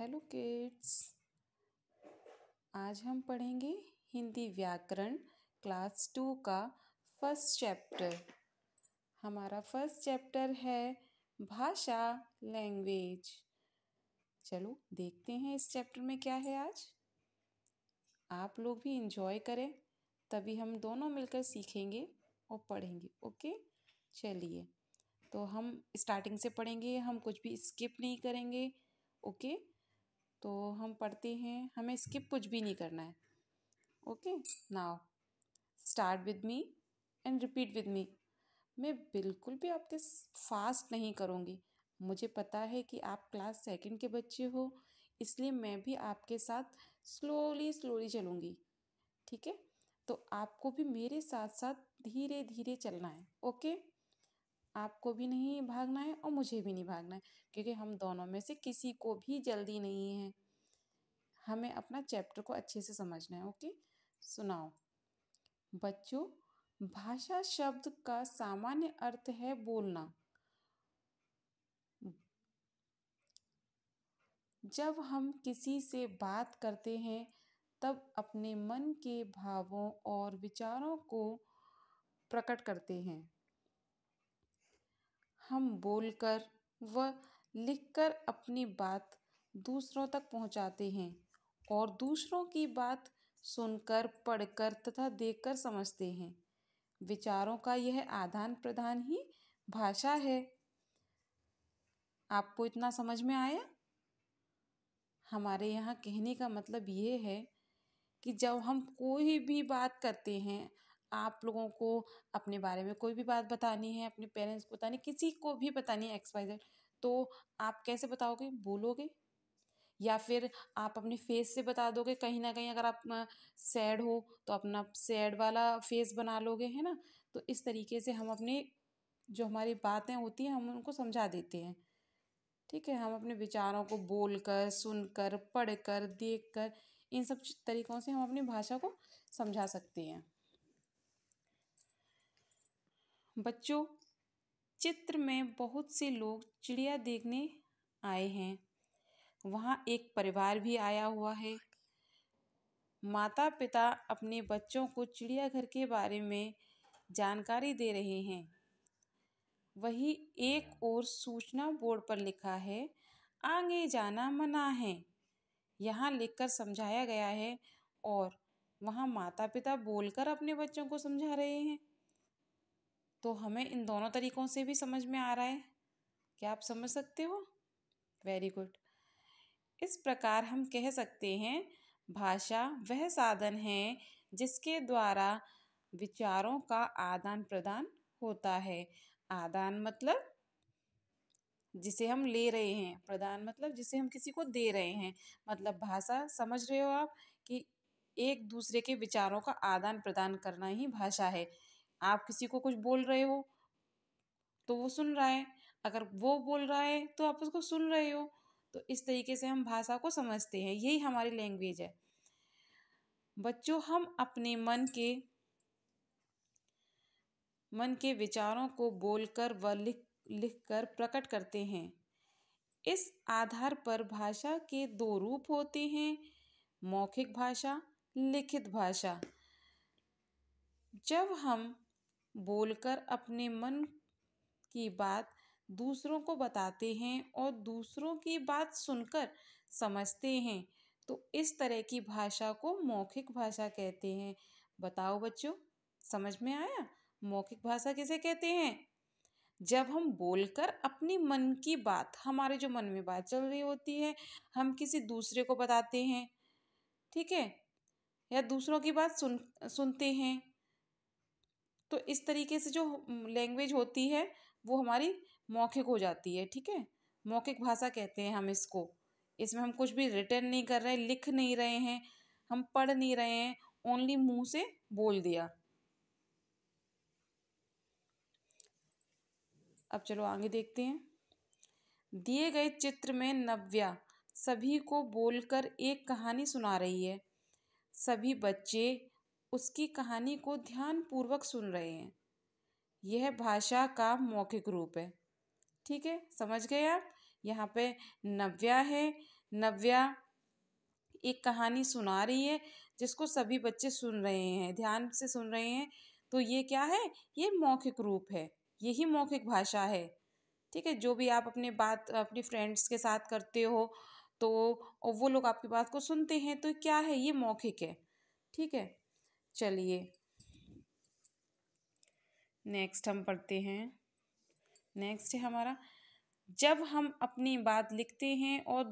Hello kids, आज हम पढ़ेंगे हिंदी व्याकरण क्लास 2 का फर्स्ट चैप्टर। हमारा फर्स्ट चैप्टर है भाषा, लैंग्वेज। चलो देखते हैं इस चैप्टर में क्या है आज। आप लोग भी इंजॉय करें, तभी हम दोनों मिलकर सीखेंगे और पढ़ेंगे। ओके, चलिए तो हम स्टार्टिंग से पढ़ेंगे, हम कुछ भी स्किप नहीं करेंगे। ओके, तो हम पढ़ते हैं, हमें स्किप कुछ भी नहीं करना है। Okay, now start with me and repeat with me. मैं बिल्कुल भी आपके फास्ट नहीं करूँगी। मुझे पता है कि आप क्लास 2 के बच्चे हो, इसलिए मैं भी आपके साथ स्लोली स्लोली चलूँगी। ठीक है, तो आपको भी मेरे साथ साथ धीरे धीरे चलना है। ओके, आपको भी नहीं भागना है और मुझे भी नहीं भागना है, क्योंकि हम दोनों में से किसी को भी जल्दी नहीं है। हमें अपना चैप्टर को अच्छे से समझना है। ओके, सुनाओ बच्चों। भाषा शब्द का सामान्य अर्थ है बोलना। जब हम किसी से बात करते हैं तब अपने मन के भावों और विचारों को प्रकट करते हैं। हम बोलकर व लिखकर अपनी बात दूसरों तक पहुंचाते हैं और दूसरों की बात सुनकर, पढ़कर तथा देखकर समझते हैं। विचारों का यह आदान प्रदान ही भाषा है। आपको इतना समझ में आया? हमारे यहाँ कहने का मतलब ये है कि जब हम कोई भी बात करते हैं, आप लोगों को अपने बारे में कोई भी बात बतानी है, अपने पेरेंट्स को बतानी, किसी को भी बतानी है XYZ, तो आप कैसे बताओगे? बोलोगे, या फिर आप अपने फेस से बता दोगे। कहीं ना कहीं अगर आप सैड हो तो अपना सैड वाला फेस बना लोगे, है ना। तो इस तरीके से हम अपने जो हमारी बातें होती हैं हम उनको समझा देते हैं। ठीक है, हम अपने विचारों को बोलकर, सुनकर, पढ़कर, देखकर, इन सब तरीकों से हम अपनी भाषा को समझा सकते हैं। बच्चों, चित्र में बहुत से लोग चिड़िया देखने आए हैं। वहाँ एक परिवार भी आया हुआ है। माता पिता अपने बच्चों को चिड़ियाघर के बारे में जानकारी दे रहे हैं। वही एक और सूचना बोर्ड पर लिखा है, आगे जाना मना है। यहाँ लिखकर समझाया गया है और वहाँ माता पिता बोलकर अपने बच्चों को समझा रहे हैं। तो हमें इन दोनों तरीकों से भी समझ में आ रहा है। क्या आप समझ सकते हो? Very good. इस प्रकार हम कह सकते हैं, भाषा वह साधन है जिसके द्वारा विचारों का आदान प्रदान होता है। आदान मतलब जिसे हम ले रहे हैं, प्रदान मतलब जिसे हम किसी को दे रहे हैं। मतलब भाषा, समझ रहे हो आप, कि एक दूसरे के विचारों का आदान प्रदान करना ही भाषा है। आप किसी को कुछ बोल रहे हो तो वो सुन रहा है, अगर वो बोल रहा है तो आप उसको सुन रहे हो। तो इस तरीके से हम भाषा को समझते हैं, यही हमारी लैंग्वेज है। बच्चों, हम अपने मन के विचारों को बोलकर व लिखकर प्रकट करते हैं। इस आधार पर भाषा के 2 रूप होते हैं, मौखिक भाषा, लिखित भाषा। जब हम बोलकर अपने मन की बात दूसरों को बताते हैं और दूसरों की बात सुनकर समझते हैं, तो इस तरह की भाषा को मौखिक भाषा कहते हैं। बताओ बच्चों, समझ में आया? मौखिक भाषा किसे कहते हैं? जब हम बोलकर अपनी मन की बात, हमारे जो मन में बात चल रही होती है, हम किसी दूसरे को बताते हैं, ठीक है, या दूसरों की बात सुनते हैं, तो इस तरीके से जो लैंग्वेज होती है वो हमारी मौखिक हो जाती है। ठीक है, मौखिक भाषा कहते हैं हम इसको। इसमें हम कुछ भी रिटर्न नहीं कर रहे, लिख नहीं रहे हैं, हम पढ़ नहीं रहे हैं, ओनली मुंह से बोल दिया। अब चलो आगे देखते हैं। दिए गए चित्र में नव्या सभी को बोलकर एक कहानी सुना रही है। सभी बच्चे उसकी कहानी को ध्यानपूर्वक सुन रहे हैं। यह भाषा का मौखिक रूप है। ठीक है, समझ गए आप? यहाँ पे नव्या है नव्या एक कहानी सुना रही है जिसको सभी बच्चे सुन रहे हैं, ध्यान से सुन रहे हैं। तो ये क्या है? ये मौखिक रूप है, यही मौखिक भाषा है। ठीक है, जो भी आप अपने बात अपने फ्रेंड्स के साथ करते हो तो और वो लोग आपकी बात को सुनते हैं, तो क्या है? ये मौखिक है। ठीक है, चलिए नेक्स्ट हम पढ़ते हैं। नेक्स्ट है हमारा, जब हम अपनी बात लिखते हैं और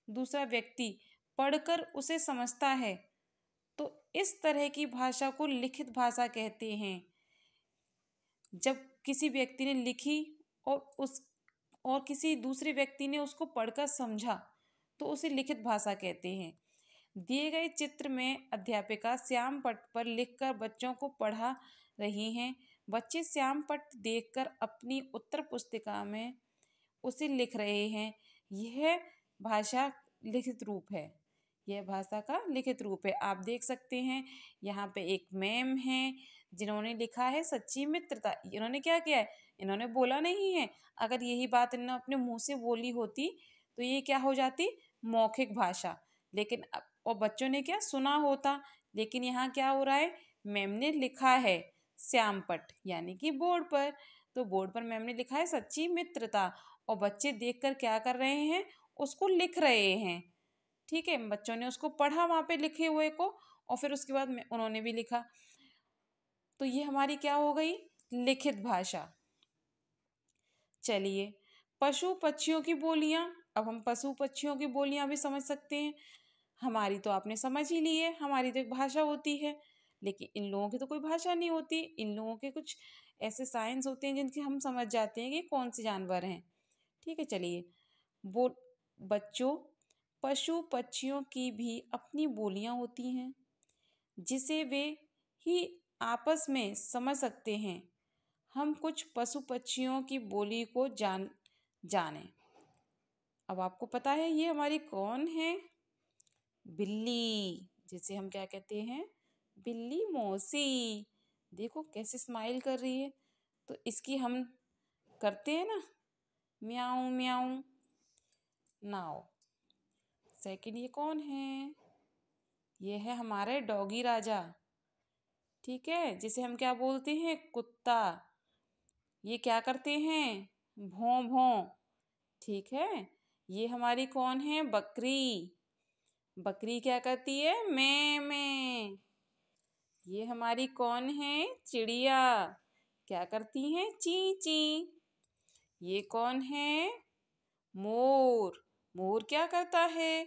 दूसरा व्यक्ति पढ़कर उसे समझता है तो इस तरह की भाषा को लिखित भाषा कहते हैं। जब किसी व्यक्ति ने लिखी और किसी दूसरे व्यक्ति ने उसको पढ़कर समझा तो उसे लिखित भाषा कहते हैं। दिए गए चित्र में अध्यापिका श्याम पट्ट पर लिखकर बच्चों को पढ़ा रही हैं। बच्चे श्याम पट्ट देखकर अपनी उत्तर पुस्तिका में उसे लिख रहे हैं। यह भाषा लिखित रूप है, यह भाषा का लिखित रूप है। आप देख सकते हैं यहाँ पे एक मैम है जिन्होंने लिखा है सच्ची मित्रता। इन्होंने क्या किया है? इन्होंने बोला नहीं है। अगर यही बात इन्होंने अपने मुंह से बोली होती तो ये क्या हो जाती? मौखिक भाषा। लेकिन और बच्चों ने क्या सुना होता। लेकिन यहाँ क्या हो रहा है? मैम ने लिखा है श्यामपट्ट यानी कि बोर्ड पर। तो बोर्ड पर मैम ने लिखा है सच्ची मित्रता और बच्चे देखकर क्या कर रहे हैं? उसको लिख रहे हैं। ठीक है, बच्चों ने उसको पढ़ा वहां पे लिखे हुए को और फिर उसके बाद उन्होंने भी लिखा। तो ये हमारी क्या हो गई? लिखित भाषा। चलिए पशु पक्षियों की बोलियां। अब हम पशु पक्षियों की बोलियां भी समझ सकते हैं। हमारी तो आपने समझ ही ली है, हमारी तो एक भाषा होती है, लेकिन इन लोगों की तो कोई भाषा नहीं होती। इन लोगों के कुछ ऐसे साइंस होते हैं जिनके हम समझ जाते हैं कि कौन से जानवर हैं। ठीक है, चलिए बच्चों, पशु पक्षियों की भी अपनी बोलियां होती हैं जिसे वे ही आपस में समझ सकते हैं। हम कुछ पशु पक्षियों की बोली को जाने। अब आपको पता है ये हमारी कौन है? बिल्ली, जिसे हम क्या कहते हैं? बिल्ली मौसी। देखो कैसे स्माइल कर रही है। तो इसकी हम करते हैं ना म्याऊं म्याऊं। नाउ सेकंड ये कौन है? ये है हमारे डॉगी राजा। ठीक है, जिसे हम क्या बोलते हैं? कुत्ता। ये क्या करते हैं? भौं भौं। ठीक है, ये हमारी कौन है? बकरी। बकरी क्या करती है? मैं मैं। ये हमारी कौन है? चिड़िया। क्या करती हैं? ची ची। ये कौन है? मोर। मोर क्या करता है?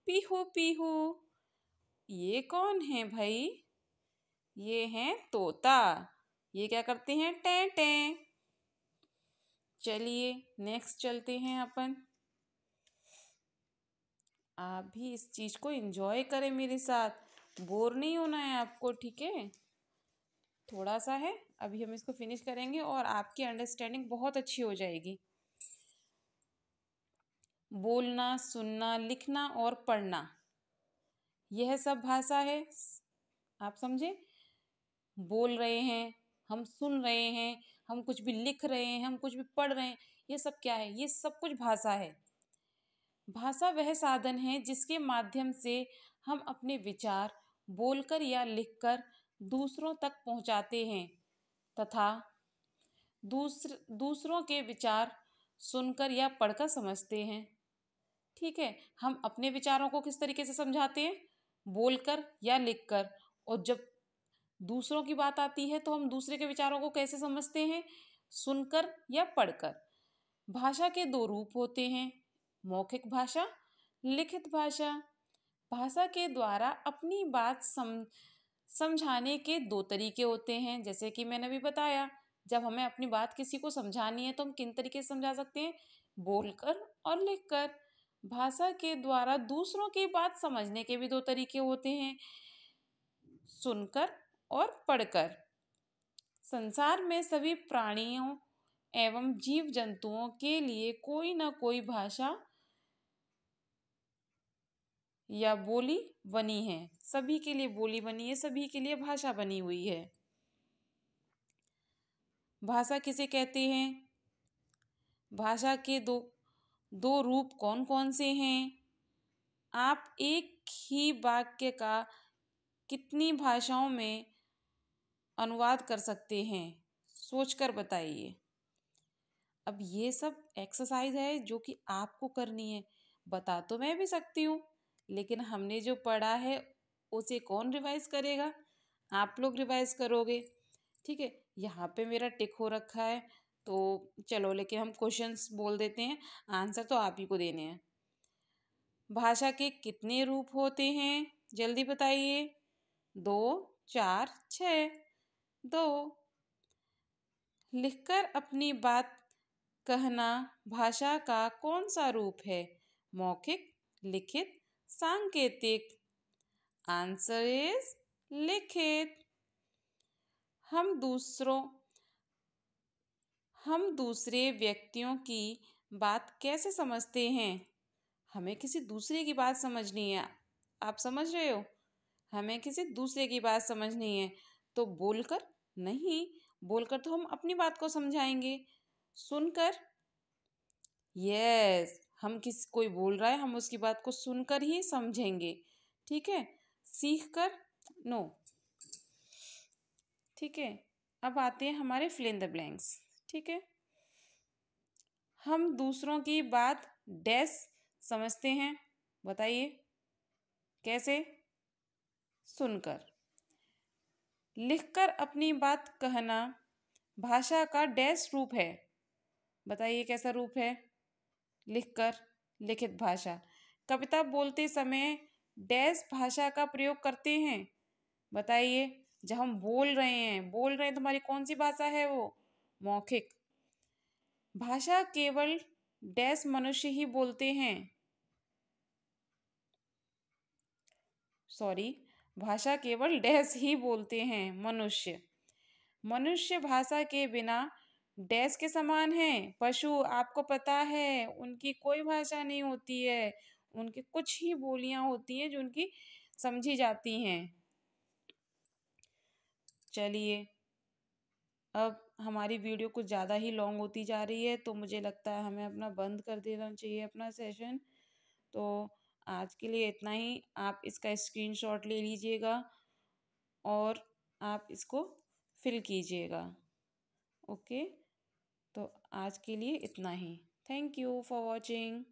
पीहू पीहू। ये कौन है भाई? ये है तोता। ये क्या करते हैं? टें टें। चलिए नेक्स्ट चलते हैं अपन। आप भी इस चीज को एंजॉय करें मेरे साथ, बोर नहीं होना है आपको। ठीक है, थोड़ा सा है, अभी हम इसको फिनिश करेंगे और आपकी अंडरस्टैंडिंग बहुत अच्छी हो जाएगी। बोलना, सुनना, लिखना और पढ़ना, यह सब भाषा है। आप समझे? बोल रहे हैं, हम सुन रहे हैं, हम कुछ भी लिख रहे हैं, हम कुछ भी पढ़ रहे हैं, ये सब क्या है? ये सब कुछ भाषा है। भाषा वह साधन है जिसके माध्यम से हम अपने विचार बोलकर या लिखकर दूसरों तक पहुंचाते हैं तथा दूसरों के विचार सुनकर या पढ़कर समझते हैं। ठीक है, हम अपने विचारों को किस तरीके से समझाते हैं? बोलकर या लिखकर। और जब दूसरों की बात आती है तो हम दूसरे के विचारों को कैसे समझते हैं? सुनकर या पढ़कर। भाषा के दो रूप होते हैं, मौखिक भाषा, लिखित भाषा। भाषा के द्वारा अपनी बात समझाने के दो तरीके होते हैं। जैसे कि मैंने अभी बताया, जब हमें अपनी बात किसी को समझानी है तो हम किन तरीके से समझा सकते हैं? बोलकर और लिखकर। भाषा के द्वारा दूसरों की बात समझने के भी दो तरीके होते हैं, सुनकर और पढ़कर। संसार में सभी प्राणियों एवं जीव जंतुओं के लिए कोई ना कोई भाषा या बोली बनी है। सभी के लिए बोली बनी है, सभी के लिए भाषा बनी हुई है। भाषा किसे कहते हैं? भाषा के दो रूप कौन कौन से हैं? आप एक ही वाक्य का कितनी भाषाओं में अनुवाद कर सकते हैं? सोचकर बताइए। अब ये सब एक्सरसाइज है जो कि आपको करनी है। बता तो मैं भी सकती हूँ, लेकिन हमने जो पढ़ा है उसे कौन रिवाइज करेगा? आप लोग रिवाइज करोगे। ठीक है, यहाँ पे मेरा टिक हो रखा है, तो चलो, लेकिन हम क्वेश्चंस बोल देते हैं, आंसर तो आप ही को देने हैं। भाषा के कितने रूप होते हैं? जल्दी बताइए। 2, 4, 6। 2। लिखकर अपनी बात कहना भाषा का कौन सा रूप है? मौखिक, लिखित, सांकेतिक? आंसर इज लिखित। हम दूसरे व्यक्तियों की बात कैसे समझते हैं? हमें किसी दूसरे की बात समझनी है। आप समझ रहे हो? हमें किसी दूसरे की बात समझनी है, तो बोलकर नहीं, बोलकर तो हम अपनी बात को समझाएंगे। सुनकर, यस, हम कोई बोल रहा है, हम उसकी बात को सुनकर ही समझेंगे। ठीक है, सीख कर नो। ठीक है, अब आते हैं हमारे फिल इन द ब्लैंक्स। ठीक है, हम दूसरों की बात डैश समझते हैं। बताइए कैसे? सुनकर। लिखकर अपनी बात कहना भाषा का डैश रूप है। बताइए कैसा रूप है? लिखकर, लिखित भाषा। कविता बोलते समय डैश भाषा का प्रयोग करते हैं। बताइए, जब हम बोल रहे हैं तो हमारी कौन सी भाषा है वो? मौखिक। भाषा केवल डैश मनुष्य ही बोलते हैं। सॉरी, भाषा केवल डैश ही बोलते हैं, मनुष्य। मनुष्य भाषा के बिना डैश के समान है। पशु, आपको पता है, उनकी कोई भाषा नहीं होती है, उनकी कुछ ही बोलियां होती हैं जो उनकी समझी जाती हैं। चलिए, अब हमारी वीडियो कुछ ज़्यादा ही लॉन्ग होती जा रही है, तो मुझे लगता है हमें अपना बंद कर देना चाहिए अपना सेशन। तो आज के लिए इतना ही। आप इसका स्क्रीनशॉट ले लीजिएगा और आप इसको फिल कीजिएगा। ओके, तो आज के लिए इतना ही। Thank you for watching.